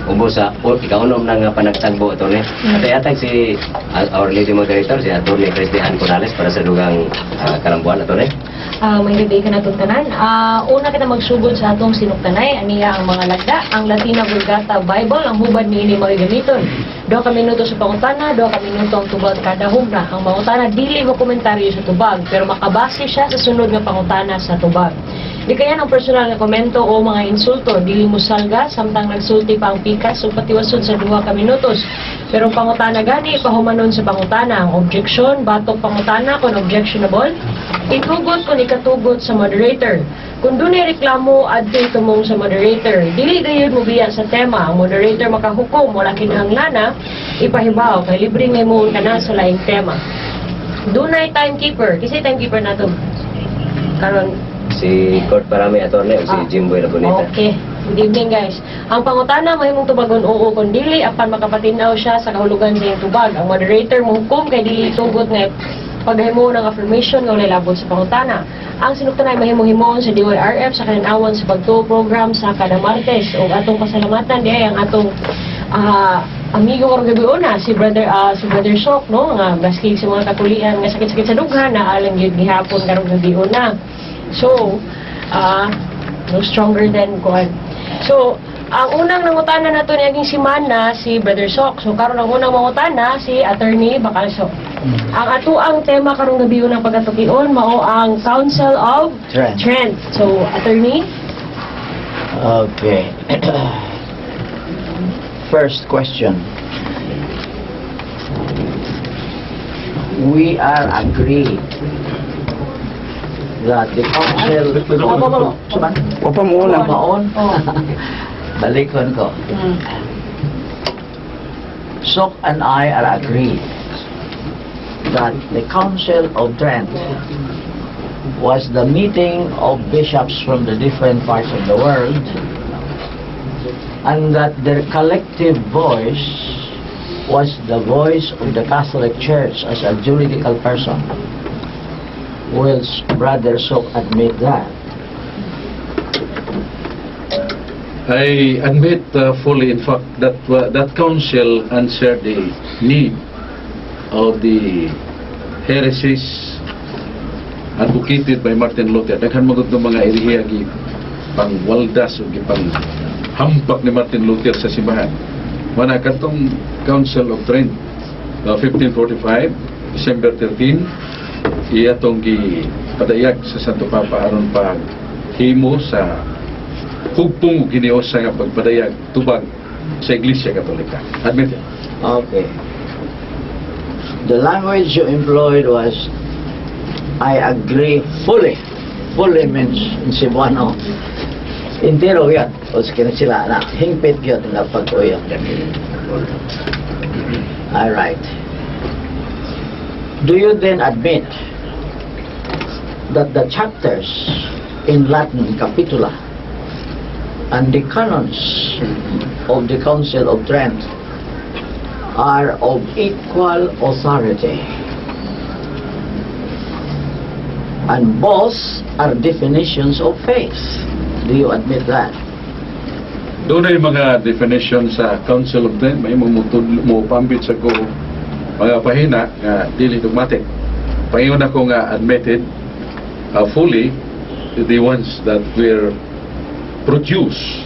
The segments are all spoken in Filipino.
Umbusa, ikaunom na nga panagtagbo ito ni. Atay si Our Lady Moderator, si Atty. Cristian Corrales para sa dugang kalambuan ito ni. Magigay ka na itong tanan. Una kita magsugod sa atong sinuktanay, aniya ang mga lagda, ang Latina Vulgata Bible, ang hubad ni ini mga gamiton. 2 ka minuto sa pangutana, 2 ka minuto ang tubag kada hubna. Ang pangutana, dili mo komentaryo sa tubag, pero makabase siya sa sunod nga pangutana sa tubag. Di kaya ng personal na komento o mga insulto, dili mo salga, samtang nagsulti pa ang pikas o patiwasod sa 2 ka minutos. Pero pangutana gani, pahumanon sa pangutana, ang objection, batok pangutana kung objectionable, itugot kung ikatugot sa moderator. Kung doon reklamo, adto tumong sa moderator. Dili gayud mo biya sa tema, ang moderator makahukom, wala kinahanglan ipahibaw, kay libre ngay mo ka na sa laing tema. Dunay timekeeper, kasi timekeeper na to. Karon, Si Court Parami Atty. O si Jimboy Labonita. okay. Good evening guys. Ang pangutana mahimong tubagon oo kung dili apan makapatinaw siya sa kahulugan sa iyong tubag. Ang moderator mohukom kay dili tugot nga paghimo ng affirmation nga walay labot sa pangutana. Ang sinuktanay mahimong-himon sa DYRF sa kaninawan sa pagtuo program sa kada Martes ug atong pasalamatan diay ang atong amigo karong gabi una si brother Sok no nga gaskig sa mga kakulian nga sakit-sakit sa dughan na alang gyud gihapon karong gabi una. So, no stronger than God. So, ang unang nangutana nato niyaging simana si Brother Sok. So, karon ang unang mangutana si Atty. Bacalso. Ang atuang tema karong gabi unang pagkatukion mao ang Council of Trent. So, Attorney? Okay. First question. We are agreed that the council... Wapa mo lang. Maon? Balikon ko. Sok and I are agreed that the Council of Trent was the meeting of bishops from the different parts of the world, and that their collective voice was the voice of the Catholic Church as a juridical person. Will Brother Sok admit that? I admit fully, in fact, that that council answered the need of the heresies advocated by Martin Luther. Daghan magud ng mga irihiyagi pangwaldas o gipang hampak ni Martin Luther sa simbahan. Wana katong Council of Trent, 1545, December 13, iyatong gipadayag sa Santo Papa aron pag himo sa hugpong ginios sa pagpadayag tubag sa Iglesia Katolika. Admit it. Okay. The language you employed was, I agree fully. Fully means in Cebuano. Intero yan. O sila sila na hingpit yun na pag-uyang. Alright. Do you then admit that the chapters in Latin capitula and the canons of the Council of Trent are of equal authority, and both are definitions of faith? Do you admit that? Doon ay mga definition sa Council of Trent, may mo pambit sa ko mga pahina nga dili dogmatic. Paingon ako nga admitted fully the ones that were produced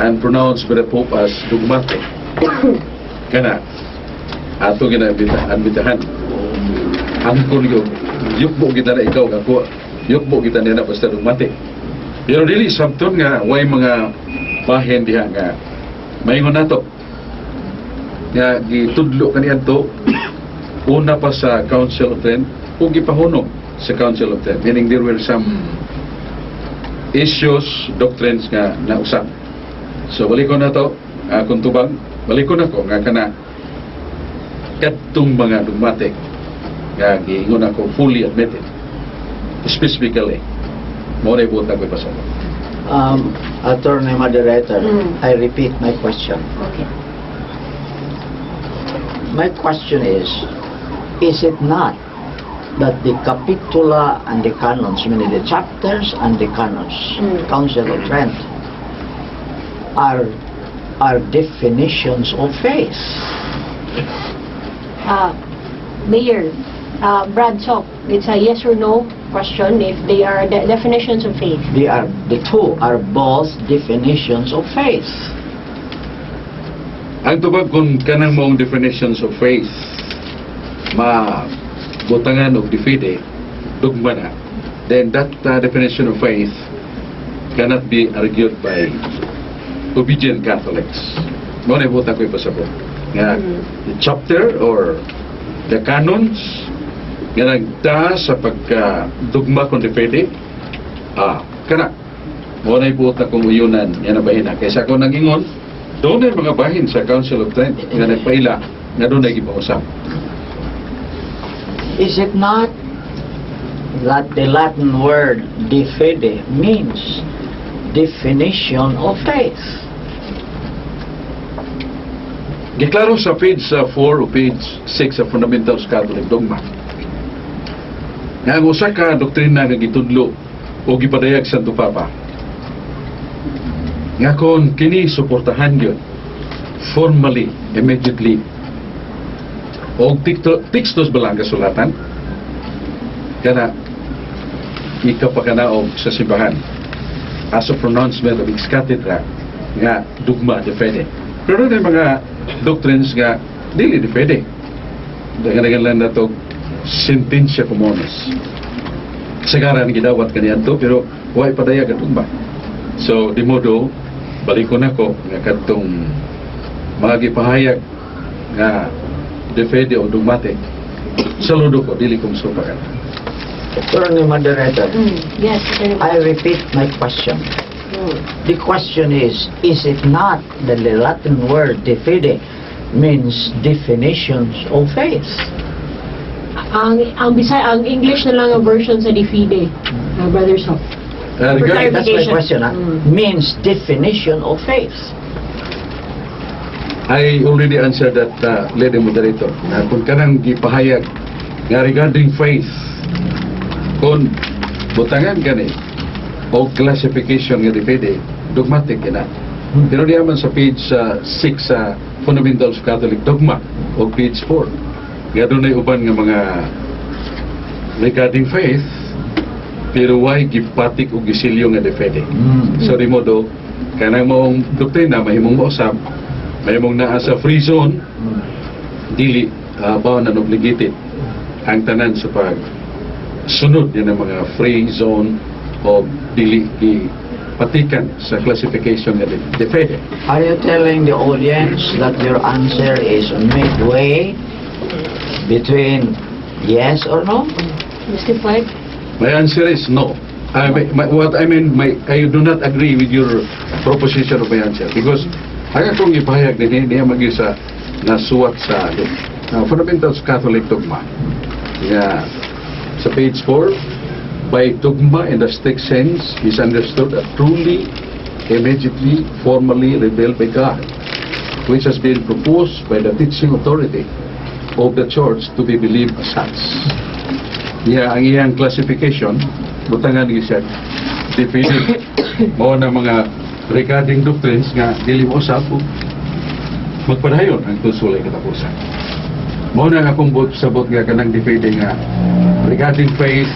and pronounced by the Pope as dogmatic. Kana ato ginabitahan. Angkon yukbo kita na ikaw ako yukbo kita na basta dogmatic. Pero dili sabton nga way mga bahin diha nga maingon nato nga gitudlo kaniadto una pa sa Council of Trent ug gipahunom sa Council of Trent, meaning there were some issues, doctrines nga nausap. So balikon na to kung tubag, balikon ako nga kana katong mga dogmatic nga giingon ako fully admitted specifically mo na ibutang ko pasal. Attorney Moderator, I repeat my question. Okay. My question is it not that the capitula and the canons, meaning the chapters and the canons, Council of Trent, are are definitions of faith. Mayor, Brad Sok, it's a yes or no question if they are definitions of faith. The two are both definitions of faith. Ang tubag kung kanang mong definitions of faith, butangan of defide, dogma na, then that definition of faith cannot be argued by obedient Catholics. Mo na butang ko ipasabot. Nga, the chapter or the canons nga nagda sa pagka-dogma kung defide, kana, mo na ibutang kong uyunan, yan na bahin na. Kaysa ako nag-ingon, doon ay mga bahin sa Council of Trent nga nagpaila nga doon ay gipausap. Is it not that the Latin word defide means definition of faith? Giklaro sa page 4 o page 6 sa Fundamentals Catholic Dogma nga ang usa ka doktrina nga gitudlo o gipadayag sa Santo Papa nga kon kini suportahan yun formally, immediately o tekstos balang kasulatan kana ikapakanaog sa simbahan as a pronouncement of ex cathedra nga dogma defende. Pero na mga doctrines nga dili defende. Dagan lang na to sentensya comunes. Sagaran gidawat kaniadto pero way padayag ang dogma. So di modo balikon ako nga kadtong mga gipahayag nga defende o dogmatic saludo ko dili kong supakan. Attorney Moderator, Yes, Attorney I repeat my question. The question is it not that the Latin word defide means definitions of faith? Ang English na lang ang version sa defide, Brother Sok. Regarding That's my question. Means definition of faith. I already answered that, Lady Moderator, na kung kanang gipahayag nga regarding faith, kung butangan gani o classification nga depende, dogmatic na. Pero diyaman sa page 6 sa Fundamentals of Catholic Dogma o page 4, nga doon ay uban nga mga regarding faith, pero why gipatik o gisilyo nga depende. So di modo, kanang maong doktrina, mahimong mausap, mahimong naa sa free zone, dili bound and obligated ang tanan sa pag sunod yan ang mga free zone o dili patikan sa classification nga defende. Are you telling the audience that your answer is midway between yes or no? Justified? My answer is no. What I mean, I do not agree with your proposition of my answer because ang akong ipahayag din niya mag-isa na suwat sa Fundamentals Catholic Dogma. Yeah. Sa page 4, by dogma in the strict sense is understood as truly, immediately, formally revealed by God, which has been proposed by the teaching authority of the Church to be believed as such. Yeah, ang iyang classification, butangan siya, definitive mo na mga regarding doctrines nga dili mo usap magpadayon ang tunsulay katapusan. Mo na akong sabot nga kanang defending nga regarding faith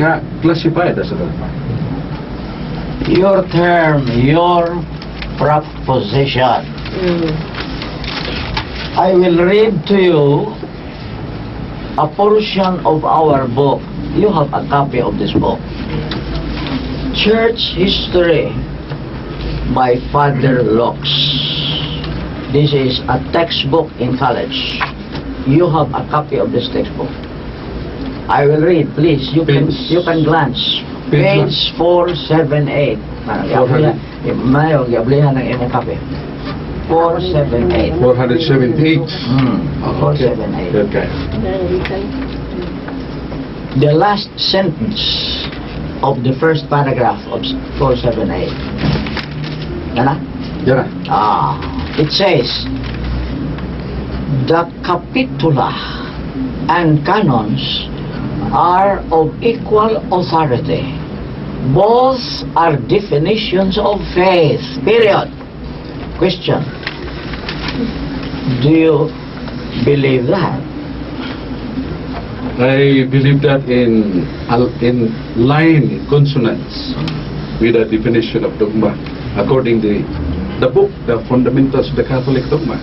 nga classified as a dogma. Your term, your proposition. I will read to you a portion of our book. You have a copy of this book. Church History by Father Lux. This is a textbook in college. You have a copy of this textbook. I will read, please. You can glance. Page 478. Mayo, giablihan ng imong copy. 478. 478. 478. Okay. The last sentence of the first paragraph of 478. Ano? Yara. It says, the capitula and canons are of equal authority. Both are definitions of faith. Period. Question. Do you believe that? I believe that in line consonance with the definition of dogma according to the book, the fundamentals of the Catholic dogma.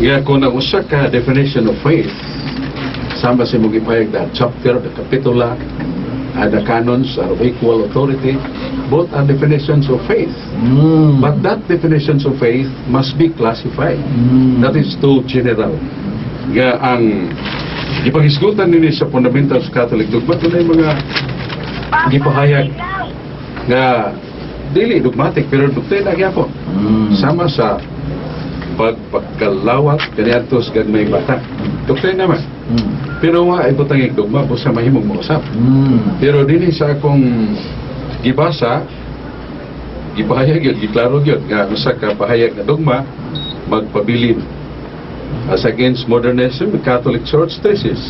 Yeah, kung ang usa ka definition of faith, sama sa mong ipahayag the chapter, the capitula, the canons are of equal authority, both are definitions of faith. But that definitions of faith must be classified. That is too general. Yeah, ang ipagisgutan nini sa fundamentals of Catholic dogma, ito na yung mga gipahayag nga dili dogmatic pero doktrina gyapon. Sama sa pagkalawat kaniadtos gagmay bata. Doktrina man. Pero wa ay butang dogma busa mahimong mausap. Pero dinhi sa akong gibasa gipahayag yun, giklaro yun nga usa ka pahayag na dogma magpabilin as against modernism. The Catholic Church stresses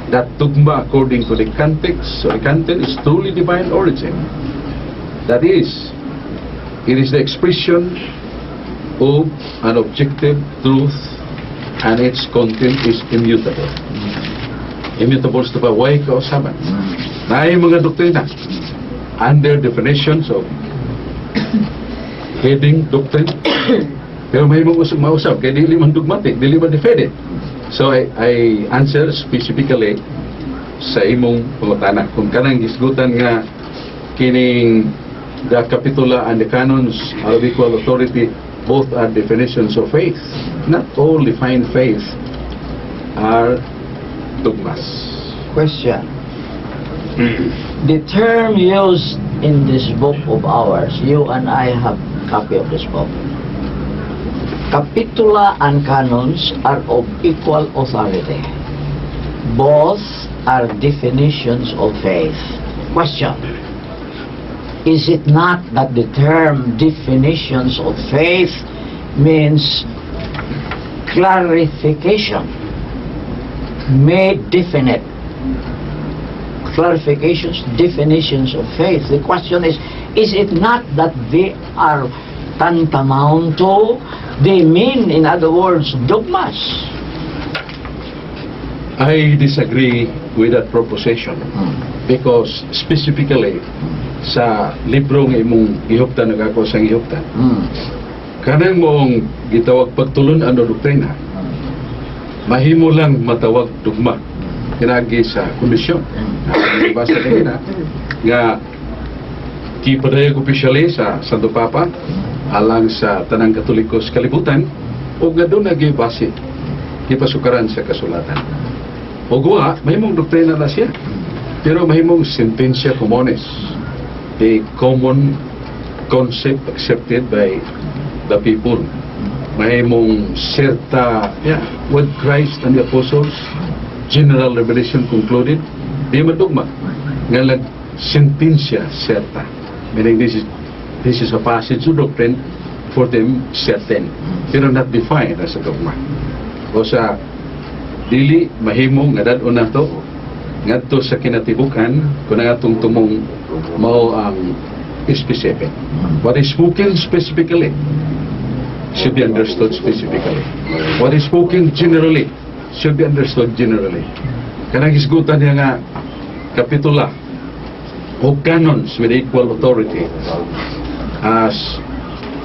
that dogma according to the context or the content is truly divine origin. That is, it is the expression of an objective truth and its content is immutable. Immutable sa paway kausaban. Na ay mga doktrina under definitions of heading doctrine pero may mga mausap kaya dili man dogmatic, dili man defended. So I answer specifically sa imong pangutana kung kanang gisgutan nga kining the capitula and the canons are of equal authority, both are definitions of faith. Not all defined faith are dogmas. Question. The term used in this book of ours, you and I have copy of this book. Capitula and canons are of equal authority. Both are definitions of faith. Question. Is it not that the term definitions of faith means clarification, made definite? Clarifications, definitions of faith. The question is it not that they are tantamount to, they mean, in other words, dogmas? I disagree with that proposition because specifically sa libro nga imong gihuptan nagako sa gihuptan. Kanang mong gitawag pagtulon ano doktrina. Mahimo lang matawag dogma kinagi sa komisyon. Basta kanina nga kipadayag opisyali sa Santo Papa alang sa tanang Katolikos kalibutan o nga doon nagibase kipasukaran sa kasulatan. O guwa, mahimong doktrina na siya. Pero mahimong sentensya communis, the common concept accepted by the people. Mahimong serta, with Christ and the apostles, general revelation concluded, di madugma. Nga sentensya serta. Meaning this is a passage of doctrine for them certain, pero not defined as a dogma. O sa dili mahimong nga dadon na to ngadto sa kinatibukan kung ang atong tumong mao ang specific. What is spoken specifically should be understood specifically. What is spoken generally should be understood generally. Kanang isgutan niya nga kapitula o canons with equal authority as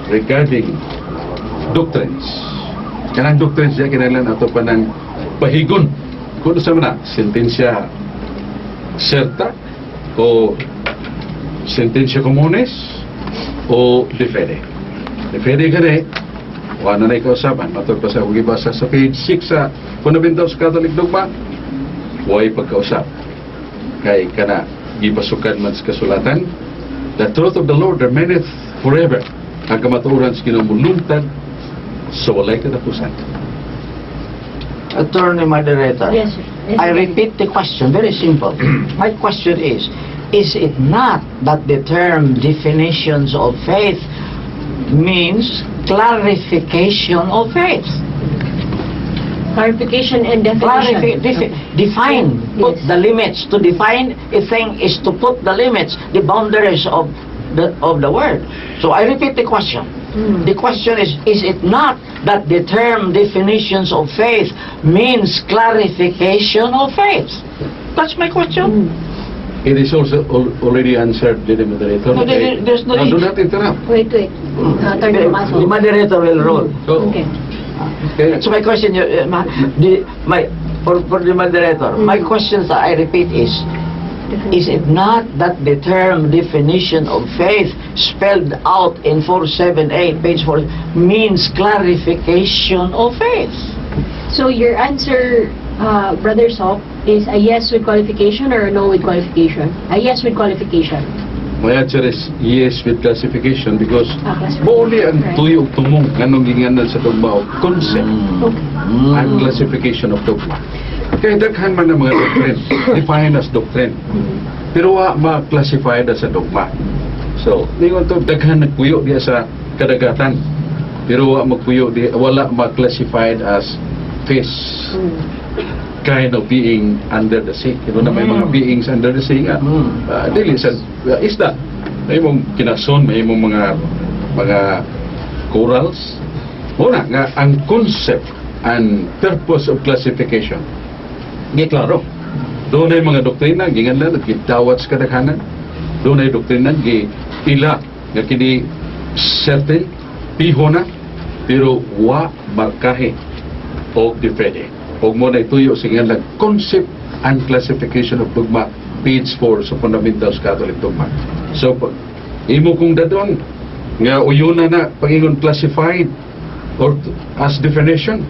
regarding doctrines. Kanang doctrines niya kinahanglan ato pa ng pahigon kung sa mana sentensya serta o sentensya comunes o de fede. De fede gani wala na ikausaban matod pa sa ugibasa sa page 6 sa Fundamentals Catholic Dogma way pagkausap kay kana gipasukan man sa kasulatan, the truth of the Lord remaineth forever, ang kamatuoran sa kinamulungtad sa walay katapusan. Attorney Moderator, Yes, sir. Yes, I sir. repeat the question, very simple. My question is it not that the term definitions of faith means clarification of faith? Clarification and definition. Define, put Yes. the limits. To define a thing is to put the limits, the boundaries of of the word. So I repeat the question. The question is it not that the term definitions of faith means clarification of faith? That's my question. It is also already answered, the moderator. No, there's no Do need. not interrupt. Wait. Attorney Bacalso. The moderator will rule. So, Okay. okay. So my question, for the moderator, my questions that I repeat is it not that the term definition of faith spelled out in 478, page 4, means clarification of faith? So your answer, Brother Sok, is a yes with qualification or a no with qualification? A yes with qualification. My answer is yes with classification because Classification. muli ang Right. tuyo tumong anong ginganan sa dogma o concept Okay. and classification of dogma. Kaya daghan man ang mga doctrine, define as doctrine. Pero wa ma-classified as a dogma. So, ningon to daghan nagpuyo diya sa kadagatan. Pero wa magpuyo di wala ma-classified as fish kind of being under the sea. Ito na may mga beings under the sea nga. Dili sa isda. May mong kinason, may mong mga corals. Una nga ang concept and purpose of classification. Di klaro. Doon ay mga doktrina ginganlan at gitawat sa kadaghanan. Doon ay doktrina ila nga kini certain piho na pero wa markahe o depende. Og mo na ituyo sa ginganlan concept and classification of dogma, page 4 sa Fundamentals Catholic Dogma. So imo kung dadon nga uyuna na pangingon classified or as definition.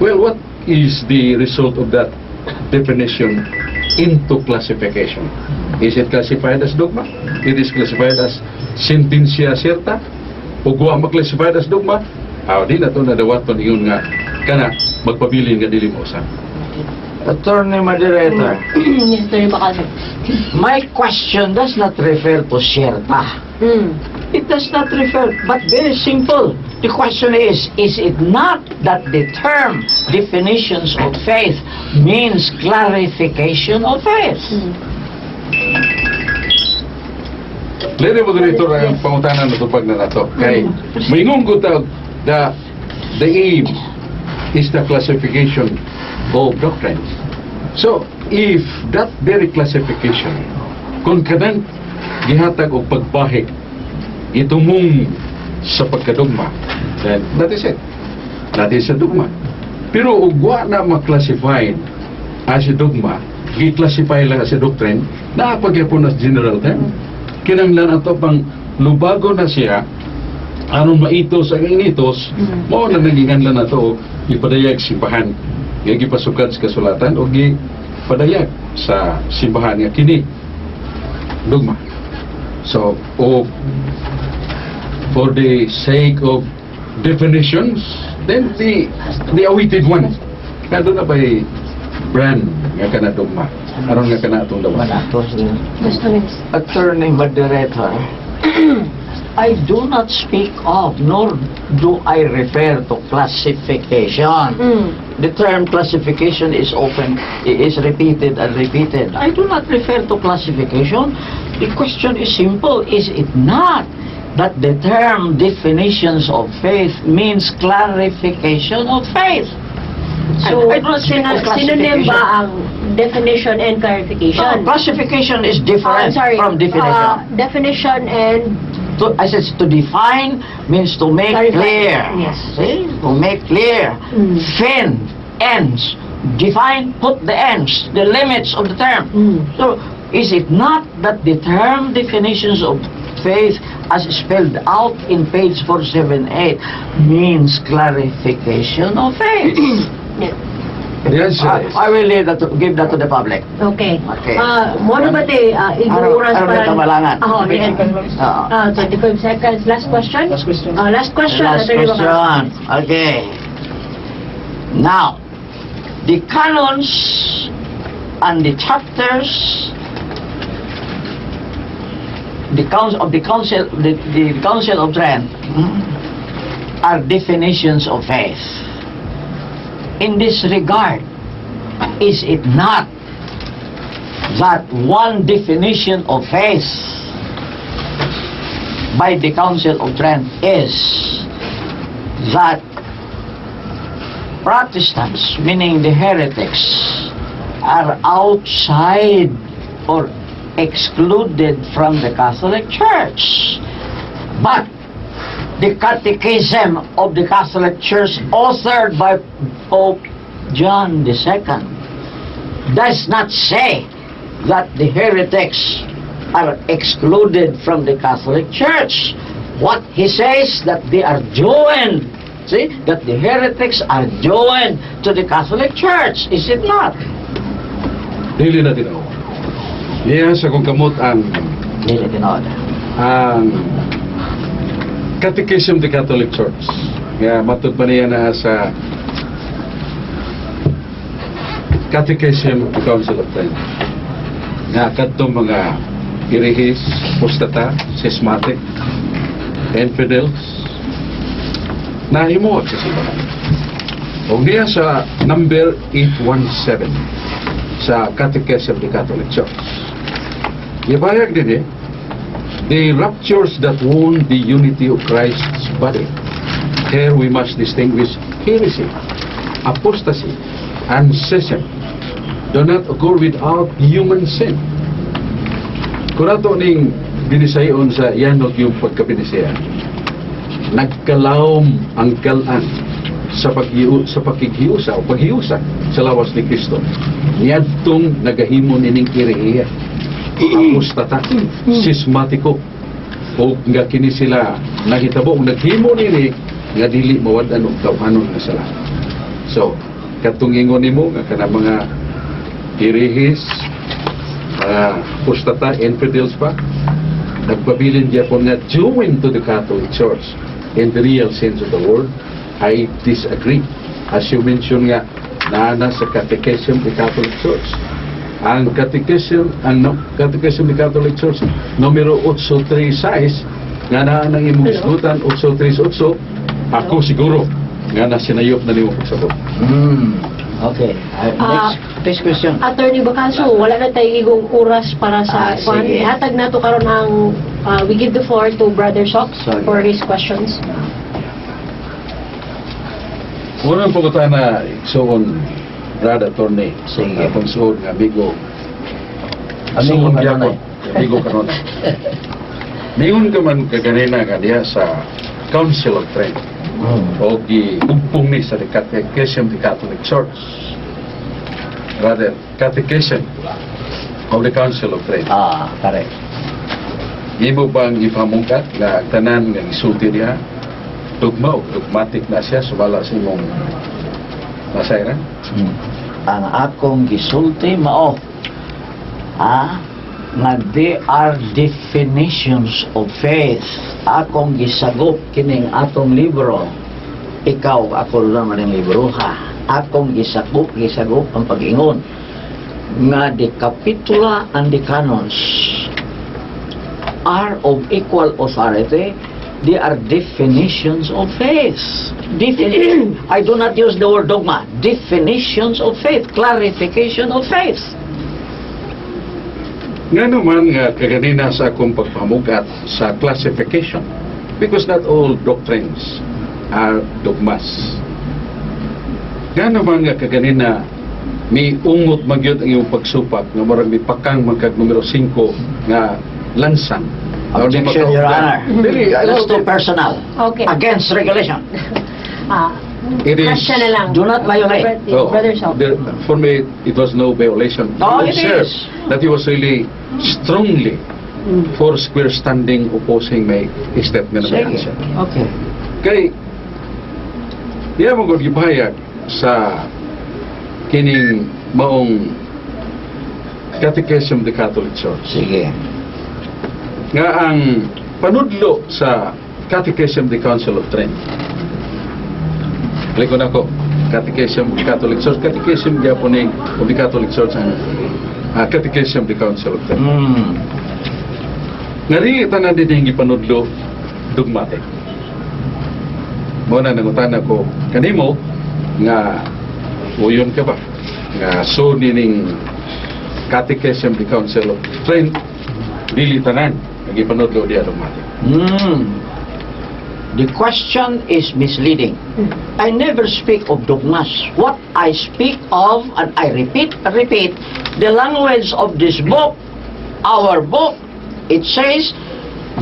Well, what is the result of that definition into classification? Is it classified as dogma? It is classified as sentensya certa? O wa ma-classified as dogma? Di na ito nadawaton yun nga kana magpabilin nga dili mo usan. Attorney Moderator, Yes, Attorney Bacalso. my question does not refer to Sherpa. It does not refer, but very simple. The question is it not that the term definitions of faith means clarification of faith? Lady Moderator, ang pangutanan na tupag na nato. Kay, mayingon ko the aim is the classification of doctrines. So, if that very classification, kung kanang gihatag o pagbahig, itumong sa pagkadugma, then that is it. That is a dogma. Pero ugwa na ma-classified as a dogma, i-classify lang as a doctrine, napagyapon as general term. Kinanglan ato pang lubago na siya, aron maitos ang initos, mao na naginganlan na to, ipadayag simbahan, gipasukat sa kasulatan, o gipadayag sa simbahan nga kini dogma. So, for the sake of definitions, then the awaited one. Kado na ba'y brand nga kana dogma? Aron nga kana atong dogma. Attorney Moderator, I do not speak of, nor do I refer to classification. The term classification is repeated and repeated. I do not refer to classification. The question is simple. Is it not that the term definitions of faith means clarification of faith? So, I do not speak of synonym classification. ba ang definition and clarification? Classification is different from definition. Definition and I said to define means to make Clarify. clear. Yes. See? To make clear. Fin, ends. Define, put the ends, the limits of the term. So, is it not that the term definitions of faith as spelled out in page 478 means clarification of faith? Yes, I will give that to the public. Okay. Okay. Mo na ba te, iguras Araw na kamalangan. Oh, yeah. Oo. 25 seconds. Last question? Last question. Last question. Last Attorney Bacalso. question. Okay. Now, the canons and the chapters, the council of Trent are definitions of faith. In this regard, is it not that one definition of faith by the Council of Trent is that Protestants, meaning the heretics, are outside or excluded from the Catholic Church. But the Catechism of the Catholic Church, authored by Pope John II, does not say that the heretics are excluded from the Catholic Church. What he says, that they are joined. See, that the heretics are joined to the Catholic Church. Is it not? Dili na tinaw. Iya sa kung kamot ang Dili tinod. Catechism of the Catholic Church. Nga matud pa niya na sa Catechism of the Council of Trent. Nga kadtong mga irihis, apostata, schismatic, infidels, nahimuot sa simbahan. O niya sa number 817 sa Catechism of the Catholic Church. Ibayag din the ruptures that wound the unity of Christ's body. Here we must distinguish heresy, apostasy, and schism do not occur without human sin. Kurato ning binisayon sa yanog yung pagkabinisaya. Nagkalawom ang kalan sa paghihiusa o paghiusa sa lawas ni Kristo. Niyadtong nagahimo nining irihiya, apostata, sismatiko, o nga kini sila nahitabo, naghimo nini nga dili mawadan og tawhanon nga sala. So, katong ingon nimo nga kana mga irihis, apostata, infidels pa, nagpabilin gyapon nga join to the Catholic Church in the real sense of the word. I disagree. As you mentioned nga, naana sa Catechism of the Catholic Church. Ang Catechism of the Catholic Church, numero 836, nga na nang imong isgutan, 838, ako siguro, nga na sinayop na nimo pagsabot. Okay. Next question. Attorney Bacalso, wala na tayo igong oras para sa kwan. Sige. Ihatag na to karon ang we give the floor to Brother Sox Sorry. for his questions. Unang pagkutan na iksoon, Brad Attorney, Sige. akong suod nga amigo. Amigo Suod kanunay. gyapon, amigo kanunay. Ningon ka man kaganina nga diha sa Council of Trent o giugpong ni sa Catechism of the Catholic Church. Rather, Catechism of the Council of Trent. Correct. Imo bang ipamungkat nga tanan nga isulti niya dogma o dogmatic na siya sumala sa imong nasayran? Ang akong gisulti mao nga they are definitions of faith. Akong gisagop kining atong libro. Ikaw, ako naman ang libro ha. Akong gisagop ang pag-ingon nga the capitula and the canons are of equal authority. They are definitions of faith. I do not use the word dogma. Definitions of faith, clarification of faith. Nga naman nga kaganina sa akong pagpamugat sa classification, because not all doctrines are dogmas. Nga naman nga kaganina may ungot magyod ang iyong pagsupak nga marang may pakang magkag numero 5 nga lansang. Objection, Your Honor. Really, That's too personal. Okay. Against regulation. It is- Kasya na lang. Do not violate. Brother Sox. For me, it was no violation. No, I it observed is. that he was really strongly for square standing opposing my statement na may Sige. answer. Okay. Kay, diya mo gud gipahayag sa kining maong Catechism of the Catholic Church. Sige. Nga ang panudlo sa Catechism of the Council of Trent. Liko na ko, Catechism of the Catholic Church, Catechism Japoning of the Catholic Church, and Catechism of the Council of Trent. Ngari tanan din yung gipanudlo dogmatic. Muna nangutan ako kanimo nga uyon ka ba nga so nining Catechism of the Council of Trent dili tanan nagipanudlo diya dogmatic. The question is misleading. I never speak of dogmas. What I speak of, and I repeat, the language of this book, our book, it says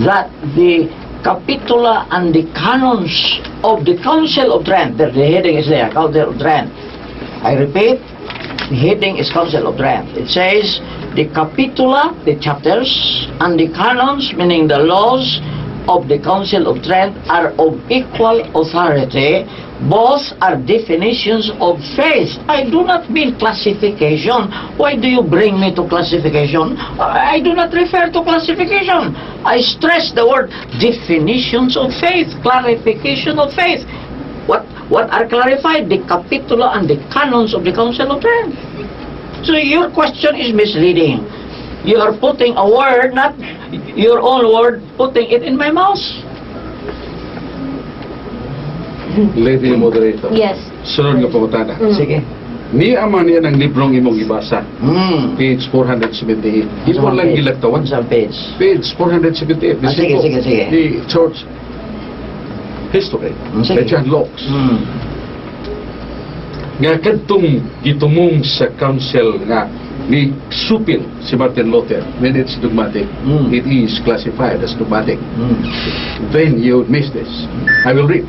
that the capitula and the canons of the Council of Trent, the heading is there, Council of Trent. I repeat, the heading is Council of Trent. It says the capitula, the chapters, and the canons, meaning the laws of the Council of Trent, are of equal authority. Both are definitions of faith. I do not mean classification. Why do you bring me to classification? I do not refer to classification. I stress the word definitions of faith, clarification of faith. What are clarified? The capitula and the canons of the Council of Trent. So your question is misleading. You are putting a word, not your own word, putting it in my mouth. Lady Moderator. Yes. Sunod nga pangutana. Sige. Ni ama niya ng librong imong ibasa. Page 478. Imo lang gilagtawan. Sa page. Page 478. Ah, sige, sige, sige. The church history. Sige. The John Locke. Nga kadtong gitumong sa council nga ni supil si Martin Luther when it's dogmatic, it is classified as dogmatic. Then you miss this. I will read.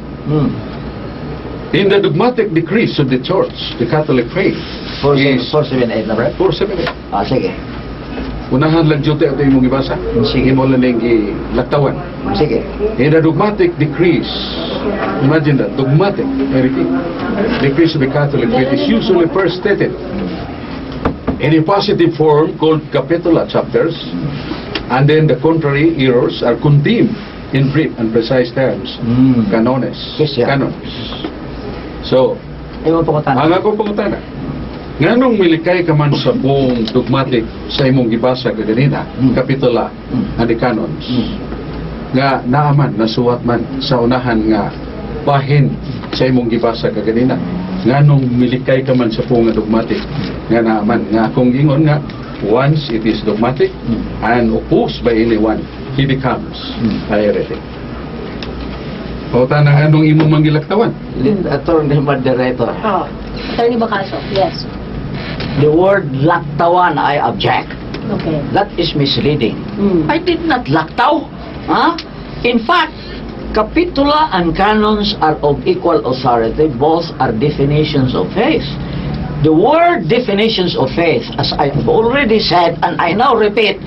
In the dogmatic decrees of the church, the Catholic faith is 478 na, Brad? 478. Ah, sige. Unahan lang jute ito yung mong ibasa. Sige. Imo lang yung laktawan. Sige. In the dogmatic decrees, imagine that, dogmatic, I repeat, decrees of the Catholic faith is usually first stated in a positive form called capitula chapters, and then the contrary errors are condemned in brief and precise terms, canones, Yes, yeah. canons. So, Imo po ko ang ako pangutana, nganong milikay ka man sa buong dogmatic sa imong gibasa kaganina, kapitula and the canons, nga naaman, nasuwat man sa unahan nga bahin sa imong gibasa kaganina, nganong milikay ka man sa buong dogmatic nga naaman, nga kung ingon nga, once it is dogmatic and opposed by anyone, he becomes a heretic. Pangutana, nganong imong manggilaktawan? Attorney Moderator. Oh. Attorney Bacalso. Yes. The word laktawan, I object. Okay. That is misleading. I did not laktaw. Huh? In fact, capitula and canons are of equal authority. Both are definitions of faith. The word definitions of faith, as I have already said, and I now repeat,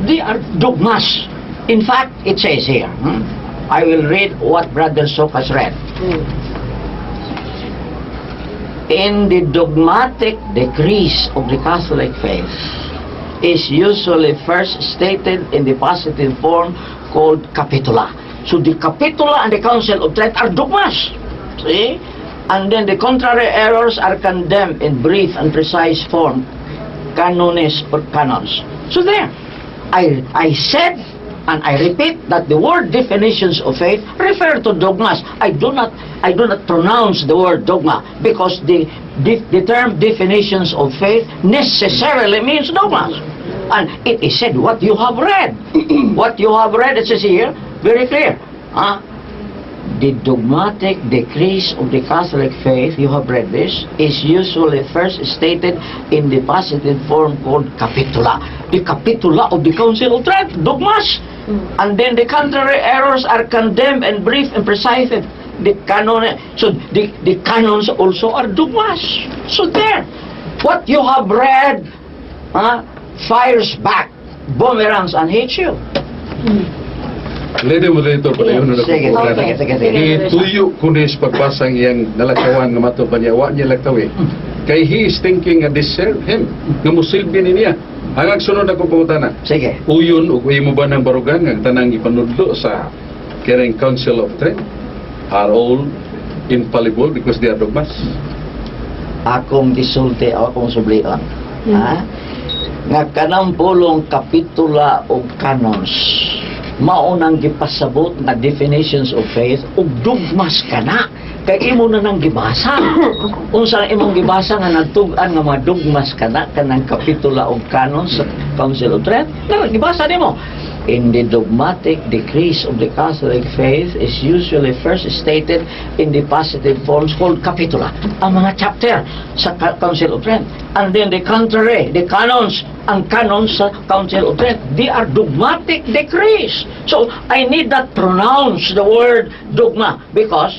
they are dogmas. In fact, it says here, I will read what Brother Sok has read. In the dogmatic decrees of the Catholic faith is usually first stated in the positive form called capitula. So the capitula and the Council of Trent are dogmas. See? And then the contrary errors are condemned in brief and precise form, canones or canons. So there, I said and I repeat that the word definitions of faith refer to dogmas. I do not pronounce the word dogma because the term definitions of faith necessarily means dogmas. And it is said what you have read. What you have read, it says here, very clear. The dogmatic decrees of the Catholic faith, you have read this, is usually first stated in the positive form called capitula. The capitula of the Council of Trent, dogmas. And then the contrary errors are condemned and brief and precise. The canon, so the canons also are dogmas. So there, what you have read fires back, boomerangs and hits you. Lady Moderator, padayon na Sige, sige. Ituyo kunis pagbasang iyang nalakawan nga mato pa niya, wa niya lagtawi. Kay he is thinking nga deserve him, nga musilbi ni niya. Hanggang sunod ako pangutana. Sige. Uyon o mo ba ng barugan nga tanang ipanudlo sa Caring Council of Trent are all infallible because they are dogmas? Akong gisulti, akong sublion. Nga kanang pulong kapitula o canons, maunang gipasabot na definitions of faith ug dogmas kana kay imo na nang gibasa. Unsa imong gibasa nga nagtug-an nga mga dogmas kana kanang kapitula o canons sa Council of Trent? Na gibasa nimo. in the dogmatic decrees of the Catholic faith is usually first stated in the positive forms called capitula, ang mga chapter sa Council of Trent. And then the contrary, the canons, ang canons sa Council of Trent, they are dogmatic decrees. So I need not pronounce the word dogma because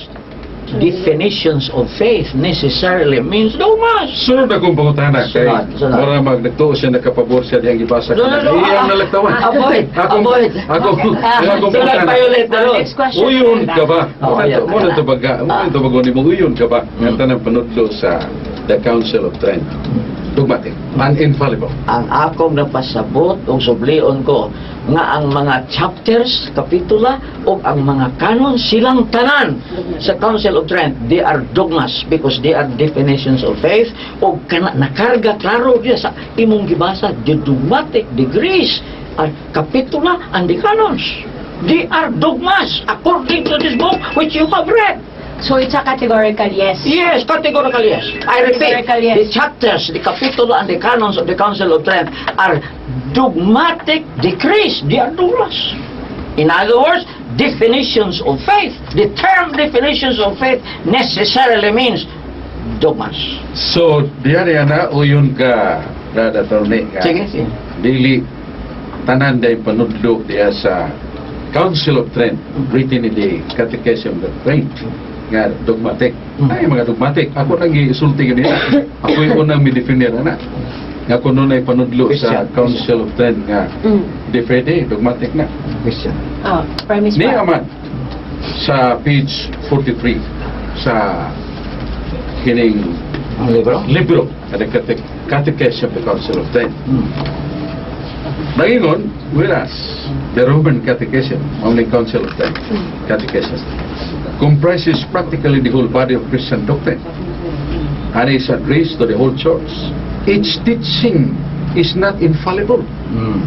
definitions of faith necessarily means dogmas. Sunod akong pangutana kay Sunod. para magdagto siya nakapabor siya diyang ibasa ko. Iyang nalagtawan. Avoid. Akong So pangutana. violate the law. Next question. Uyon ka ba? Oh, Muna to baga. Muna to bago ni mo uyon ka ba? Nga tanang panudlo sa the Council of Trent. Dogmatic. Uninfallible. Ang akong napasabot o sublion ko nga ang mga chapters, kapitula o ang mga canon silang tanan sa Council of Trent, they are dogmas because they are definitions of faith o nakarga klaro diya sa imong gibasa the dogmatic degrees ang kapitula and the canons, they are dogmas according to this book which you have read. So it's a categorical yes. Yes, categorically yes. I repeat, Categorical yes. the chapters, the capitula, and the canons of the Council of Trent are dogmatic decrees. They are dogmas. In other words, definitions of faith. The term definitions of faith necessarily means dogmas. So, diyan na uyon ka Brother Tony nga Sige, sige. dili tanan day panudlo diya sa Council of Trent written in the Catechism of Trent nga dogmatic. Ay mga dogmatic. Ako nang gisulti ganina. Ako yung unang midefinir na. Nga kuno na panudlo sa Christian. Council of Trent nga defende dogmatic na. Question. Premise Ni pa. aman sa page 43 sa kining Ang libro? at the Catechism of the Council of Trent. Hmm. Nangingon, whereas the Roman Catechism, only Council of Trent Catechism, comprises practically the whole body of Christian doctrine and is addressed to the whole church. Its teaching is not infallible. Hmm.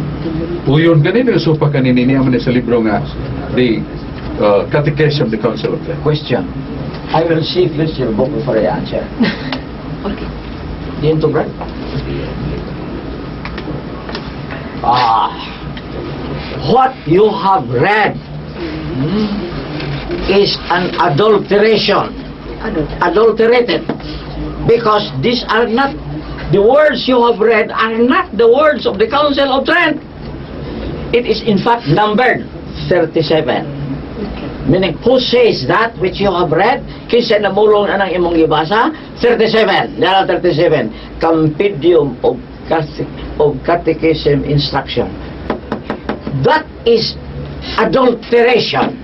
Uyon ganito so pa kanini niya man sa libro nga the Catechism of the Council of Trent. Question. I will see first your book before I answer. Okay. Dito, Brad? What you have read is an adulteration. Adulterated. Because these are not, the words you have read are not the words of the Council of Trent. It is in fact numbered 37. Meaning, who says that which you have read? Kinsa namulong na ng imong gibasa? 37. Dala 37. Compendium of Catechism Instruction. That is adulteration.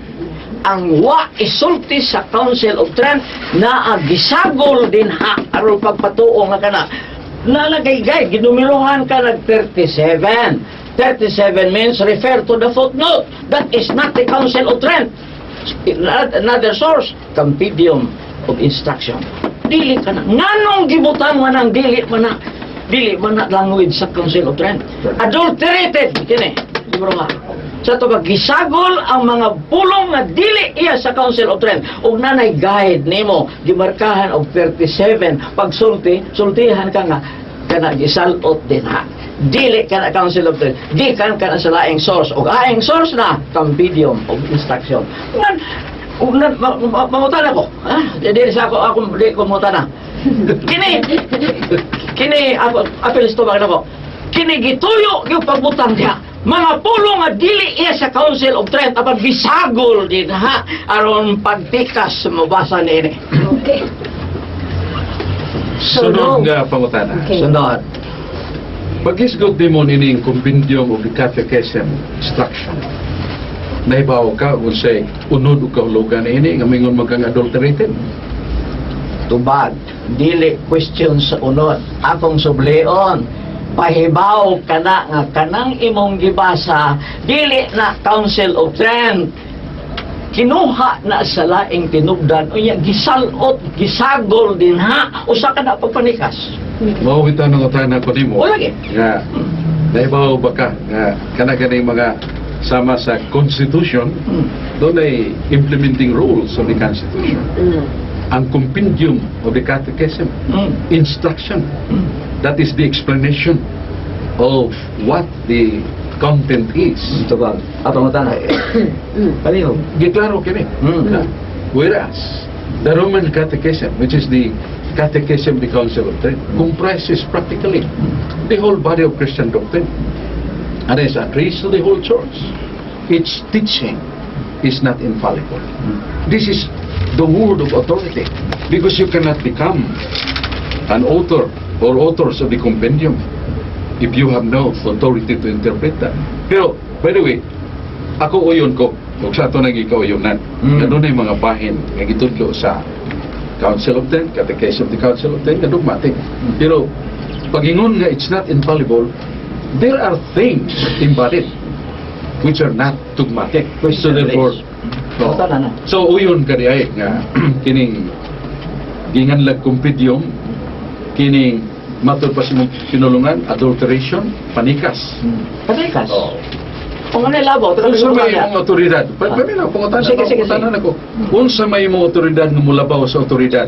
Ang wa isulti sa Council of Trent na gisagol din ha aron pagpatuong nga kana. Nalagay-gay, ginumiluhan ka ng 37. 37 means refer to the footnote. That is not the Council of Trent. Another source, Compendium of Instruction. Dili ka na. Nganong gibutan mo ng dili man na language sa Council of Trent. Adulterated. Kini, libro nga. Sa ito ba, gisagol ang mga pulong na dili iya sa Council of Trent. O nanay guide nimo, gimarkahan of 37. Pag sultihan ka nga, kana gisalot din ha. Dili ka na Council of Trent. Di ka na sa laing source. O laing source na, Compendium of Instruction. Mangutan ako. Dili sa ako di ko mangutan na. Kini, apelisto ba ko? Kini gituyo yung pagbutang diha. Mga pulong nga dili iya sa Council of Trent apan bisagol din ha aron pagtikas mabasa nini. Okay. Sunod nga pangutana. Okay. Sunod. Pag-isgot din mo nining Compendium of the Catechism Instruction. Naibaw ka kung say unod o kahulugan ini nga mingon magkang adulterated. Tubag, dili question sa unod. Akong sublion, pahibaw ka na nga kanang imong gibasa, dili na Council of Trent. Kinuha na sa laing tinubdan, unya gisalot, gisagol din ha, usa ka na pagpanikas. Mao kita nang utana ko nimo. O lagi. Nga naibaw ba ka nga kana-kaning mga sama sa Constitution, doon ay implementing rules of the Constitution. Ang Compendium of the Catechism Instruction, that is the explanation of what the content is. Ito ba? Atong utana. Kaliho. Giklaro kini. Mm. Whereas the Roman Catechism, which is the Catechism of the Council of Trent, comprises practically the whole body of Christian doctrine, and is addressed to the whole church. Its teaching is not infallible. This is the word of authority, because you cannot become an author or authors of the compendium if you have no authority to interpret that. Pero, by the way, ako uyon ko, kung sa ito nang ikaw uyonan, ganun na yung mga bahin nga gitudlo sa Council of Trent, Catechism of the Council of Trent, dogmatic. Pero, pag-ingon nga it's not infallible, there are things embodied which are not dogmatic. So therefore, Utana na. so uyon ka di ay nga kining ginganlag compendium, kining matod pa sa mong pinulungan, adulteration, panikas. Panikas. Oh. Kung ano labaw, Unsa may mga otoridad? Pamina, pangutan Sige, sige, na ako. Unsa may mga otoridad nga mulabaw sa otoridad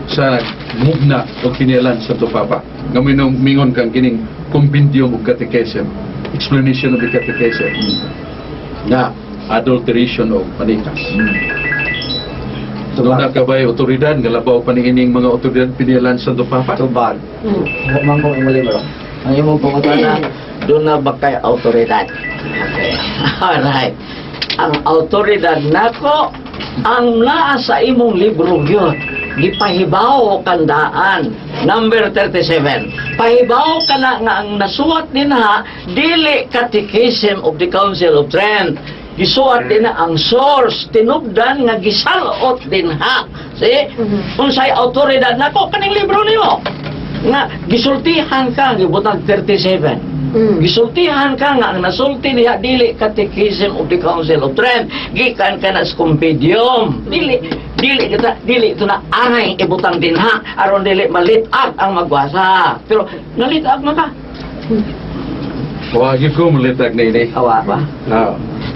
sa mugna o kinialan sa Papa. Ngayon nung mingon kang kining compendium of catechism, explanation of the catechism, na adulteration o panikas. Doon na kabay otoridad nga labaw pa ni ining mga otoridad pinialan sa Papa. Tubag. Huwag mong imuli mo. Ang imong pangutana, doon na ba kay autoridad? Okay. Alright. Ang autoridad nako, ang naa sa imong libro yun, gipahibaw kandaan, number 37. Pahibaw ka na nga ang nasuwat din ha, dili Catechism of the Council of Trent. Gisuwat din na ang source, tinubdan nga gisalot din ha. See? Unsay autoridad nako, kaning libro niyo. Nga, gisultihan ka, gibutang 37. Gisultihan ka nga, ang nasulti niya, dili Catechism of the Council of Trent, gikan ka na sa compendium. Dili ito na aray ibutang din ha, aron dili malitag ang magwasa. Pero, nalitag na ka. Wagi ko malitag na ini. Awa ba?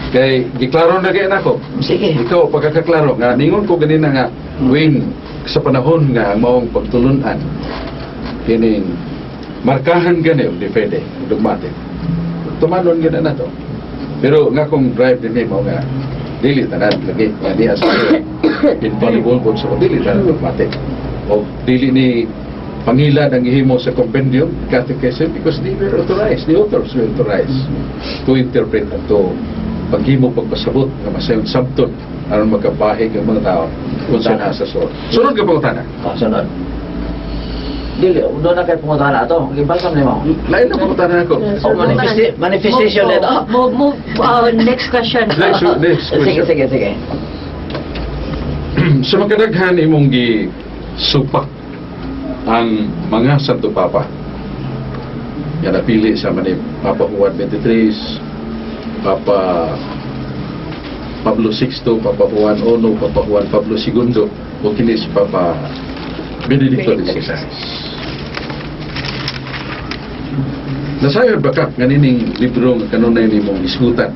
Kay, giklaro na kayo nako. Sige. Ikaw, pagkakaklaro, nga, ningon ko ganina nga, wing, sa panahon nga, ang maong pagtulunan, kining markahan gani o depende dogmatic tumanon gina na to pero nga kung drive din mo nga dili tanan lagi nga diha sa infallible kung sa dili tanan dogmatic o dili ni pangilan ang ihimo sa compendium catechism because they were authorized, the authors were authorized to interpret at to paghimo pagpasabot nga masayon sabton aron magkabahig ang mga tao kung saan sa sunod ka pangutana. Sunod. Dili, doon na kayo pumunta na ito. Ibalsam niyo mo. Lain na pangutana ako. Manifestation nito. Move, next question. Next Sige, question. sige. Sa magkadaghan imong gisupak ang mga Santo Papa. Yan napili sa manib Papa Juan 23, Papa Pablo VI, Papa Juan I, Papa Juan Pablo II, o kini si Papa Benedicto XVI. Nasayod ba ka ganining libro nga kanunay nimong isgutan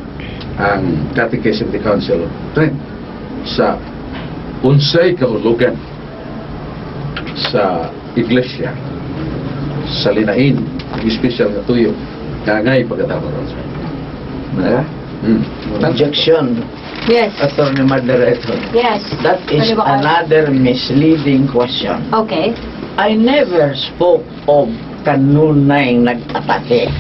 ang Catechism of the Council of Trent sa unsay kahulugan sa iglesia sa linain special nga tuyo kangay pagkatapos Mara? Objection. Yes. Attorney Moderator. Yes. That is Ano ba? another misleading question. Okay. I never spoke of kanunay nag-atake.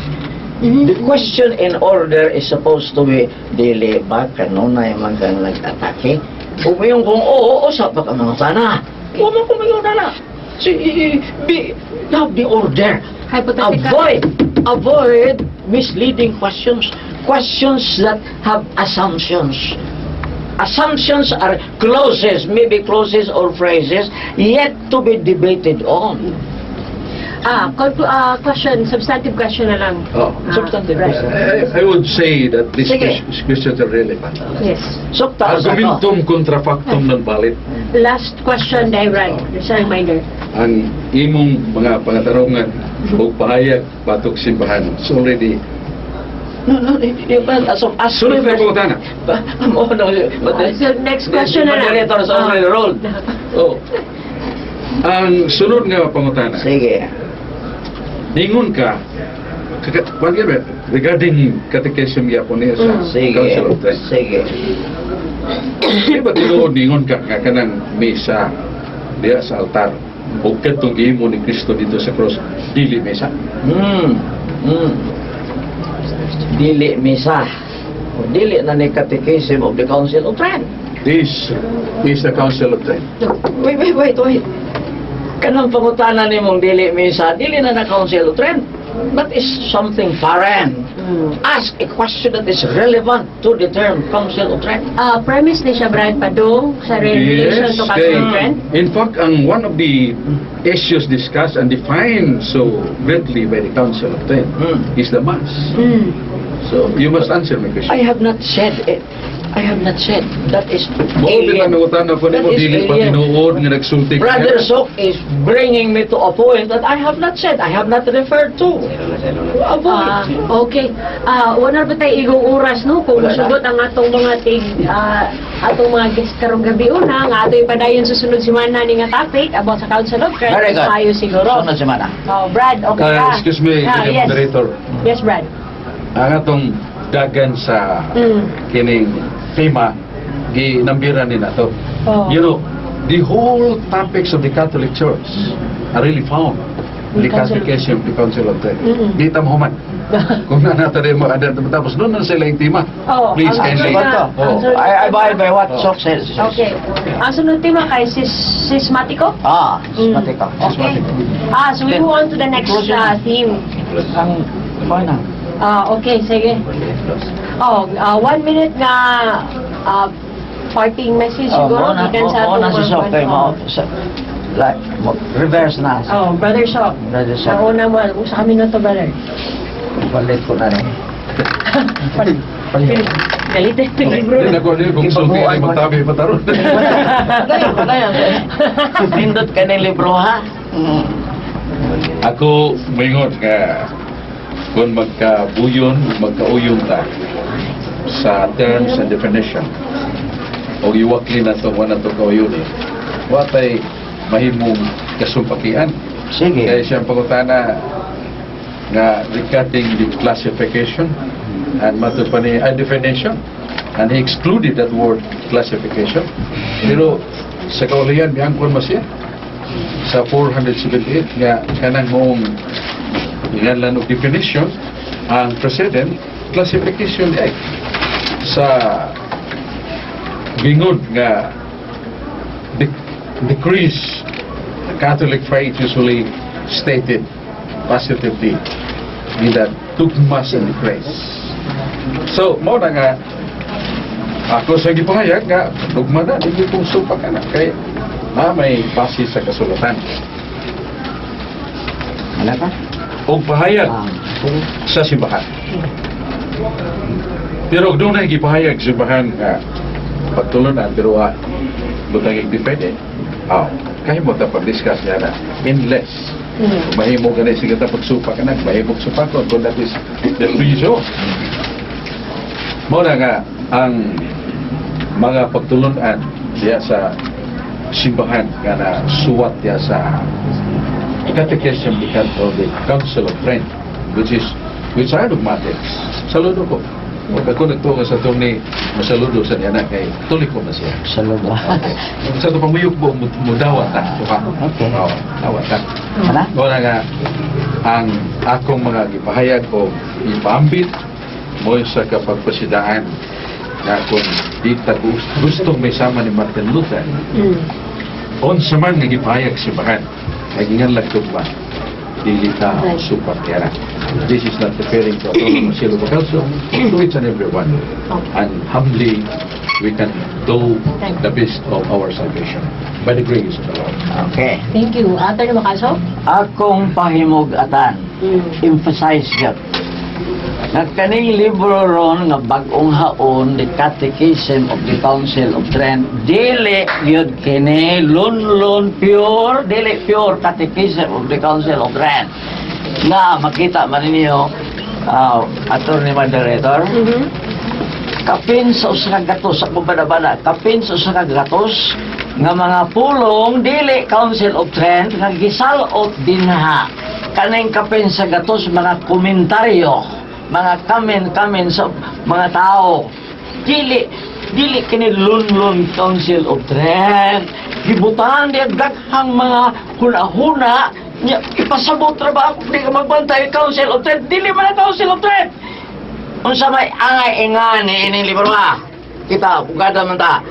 The question in order is supposed to be, dili ba kanunay man kang nag-atake? Umiyong kung oo, sa baka mga sana. Huwag mo kumayon na na. Have the order. Hypothetical. Avoid misleading questions. Questions that have assumptions. Assumptions are clauses, maybe clauses or phrases, yet to be debated on. Question, substantive question na lang. Substantive right. question. I would say that these Sige. questions are relevant. Yes. Argumentum contra factum non valid. Last question, Dairan. Just a reminder. Ang imong mga pangatarungan o pahayag batok simbahan is already No, sunod na pangutana. So, next question na lang. Moderator is already rolled. Ang sunod nga pangutana. Sige. Ningon ka regarding catechism yapon niya sa Sige, Council of Trent. sige. Di ba tinuod ningon ka nga kanang misa diya sa altar o katong gihimo ni Kristo dito sa cross dili misa? Dili misa. O dili na ni Catechism of the Council of Trent. This is the Council of Trent. Wait. Kanang pangutanan ni mong dili misa, dili na na Council of Trent. That is something foreign. Ask a question that is relevant to the term Council of Trent. Premise ni siya, Brad Padong, sa relation to Council of Trent. In fact, ang one of the issues discussed and defined so greatly by the Council of Trent is the Mass. So, you must answer my question. I have not said it. I have not said. That is Mao din ang alien. nangutana po nimo That is dili pa alien. tinuod nga nagsulti ka. Brother Sok is bringing me to a point that I have not said. I have not referred to. Avoid. Okay. Wala ba tayo igong oras, no? Kung Wala na. sugot ang atong mga atong mga guest karong gabi una, nga ato ipadayon sa sunod semana ni nga topic about sa Council of Trent. Very good. Tayo siguro. Sunod semana. Brad, okay ka? Excuse me, Yes. moderator. Yes, Brad. Ang atong dagan sa kining tema ginambiran ni nato. Oh. You know, the whole topics of the Catholic Church are really found in the Council. Catechism of the Council of Trent. Di ta mahuman. Kung nanata rin mo, tapos doon na sila yung tema. Oh, Please, ang kindly. sunod na- Oh. ang sunod- I abide by what Sok says. Okay. Ang sunod tema kay Sismatico? Matika. Okay. So we move on to the next theme. Ang, na. Okay, sige. 1 minute na parting message siguro gikan sa na si Sok mga kay mo. Like, reverse na. Brother Sok. Brother Sok. Ang una mo, sa kami to, brother. Palit ko na rin. Galit eh, libro Hindi na. na ko din kung sulti ay magtabi pataron. Pindot ka ng libro, ha? Ako mayingon nga kung magkabuyon, magkauyon ta sa terms and definition o iwakli na ito, wala ito kauyon watay mahimong kasumpakian. Sige. Kaya siyang pangutana nga regarding the classification and matupani a definition, and he excluded that word classification. Pero sa kaulihan biyangkon mas yan sa 478 nga kanang mong ngalan og definition ang precedent classification ay sa bingod nga decrease. The Catholic faith usually stated positively in that dogmas and decrees. So, mo na nga ako sa gipahayag nga dogma na hindi kong supak na kay may basis sa kasulatan. Ano ka? O pahayag sa simbahan. Pero doon na gipahayag sa simbahan nga pagtulunan pero butang i-depende. Kaya mo ta pag-discuss niya na unless mahimo ka na sige ta pagsupak ka na mahimo supak ko kung that is the free zone. Mo na nga ang mga pagtulunan diya sa simbahan nga na suwat diya sa Catechism of the Council of Trent which are dogmatics. Saludo ko. Huwag ako nagtunga sa itong ni masaludo sa niya na kay tulik ko na siya. Saludo. Sa ito pamuyok mo, mudawat na. Okay. Dawat na. Ano? Wala nga, ang akong mga gipahayag o ipambit mo sa kapagpasidaan na kung di ta gustong may sama ni Martin Luther, on sa man nga gipahayag si Bahan, nagingan lang ba? Dili ta super kaya. This is not referring to Atty. Bacalso, to each and everyone. And humbly, we can do the best of our salvation by the grace of the Lord. Okay. Thank you. Atty. Bacalso? Akong pahimugatan, emphasize yun. Nagkaning libro ron nga bagong haon, the Catechism of the Council of Trent, dili yun kini lunlun pure, dili pure Catechism of the Council of Trent. Nga makita man ninyo, attorney moderator, kapin sa usa ka gatos sa bada-bada, kapin sa usa ka gatos nga mga pulong dili Council of Trent nga gisalot dinha kanang kapin sa gatos mga komentaryo, mga kamen sa mga tao. Dili kini lunlun Council of Trent. Gibutan diya daghang mga huna-huna. Nya, ipasabot ra ba ako di ka magbantay Council of Trent? Dili man ang Council of Trent. Unsa may angay ingani ining libro ba? Kita bugada man ta.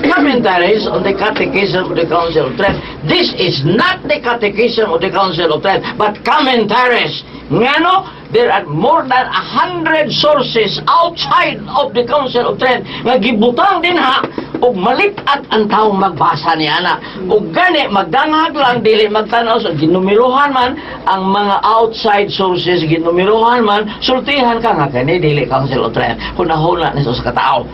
Commentaries on the Catechism of the Council of Trent. This is not the Catechism of the Council of Trent, but commentaries. Ngano, there are more than 100 sources outside of the Council of Trent nga gibutang din ha ug malit-at ang taong magbasa niya na. Ug gani magdangag lang dili magtanaw sa ginumerohan man ang mga outside sources, ginumerohan man sultihan ka nga kani dili Council of Trent. Hunahuna ni sa katao.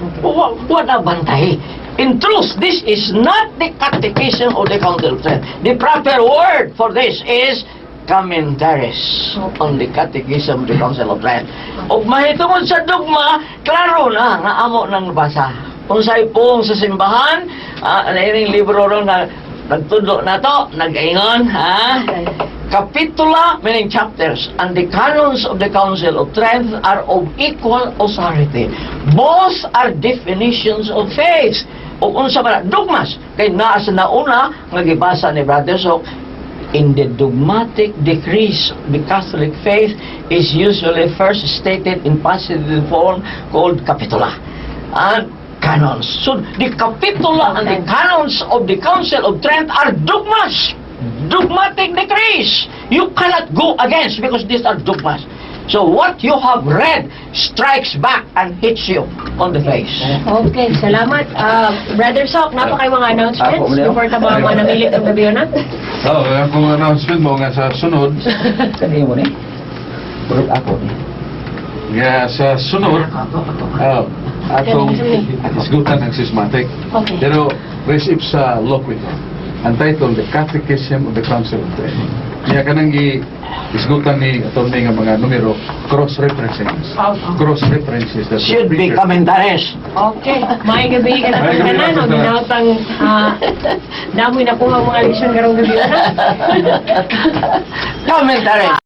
Wala bantay. In truth, this is not the Catechism of the Council of Trent. The proper word for this is commentaries on the Catechism of the Council of Trent. O mahitungod sa dogma, klaro na nga amo nang basa. Kung sa ipong sa simbahan, ining libro ron na nagtudo na to, nag-ingon, Kapitula, meaning chapters, and the canons of the Council of Trent are of equal authority. Both are definitions of faith. O unsa ba dogmas, kay naa sa nauna nga gibasa ni Brother Sok, in the dogmatic decrees, the Catholic faith is usually first stated in positive form called capitula and canons. So the capitula and the canons of the Council of Trent are dogmas, dogmatic decrees. You cannot go against because these are dogmas. So what you have read strikes back and hits you on the face. Okay, salamat. Brother Sok, napakay mga announcements before ta mga namilit ang gabi na. Akong announcement mo nga sa sunod, Kanino mo ni? Purot ako ni. nga sa sunod, atong isgutan ang systematic. Okay. Pero receive sa loquitur. Ang title, The Catechism of the Council of Trent. Kaya kanang isgutan ni attorney nga mga numero, cross-references. Cross-references. that the Should be speaker- commentaries. Okay, may gabi ka na May gabi kanan, na, o minautang damoy na kuha mga leksyon karong gabi na. Commentaries.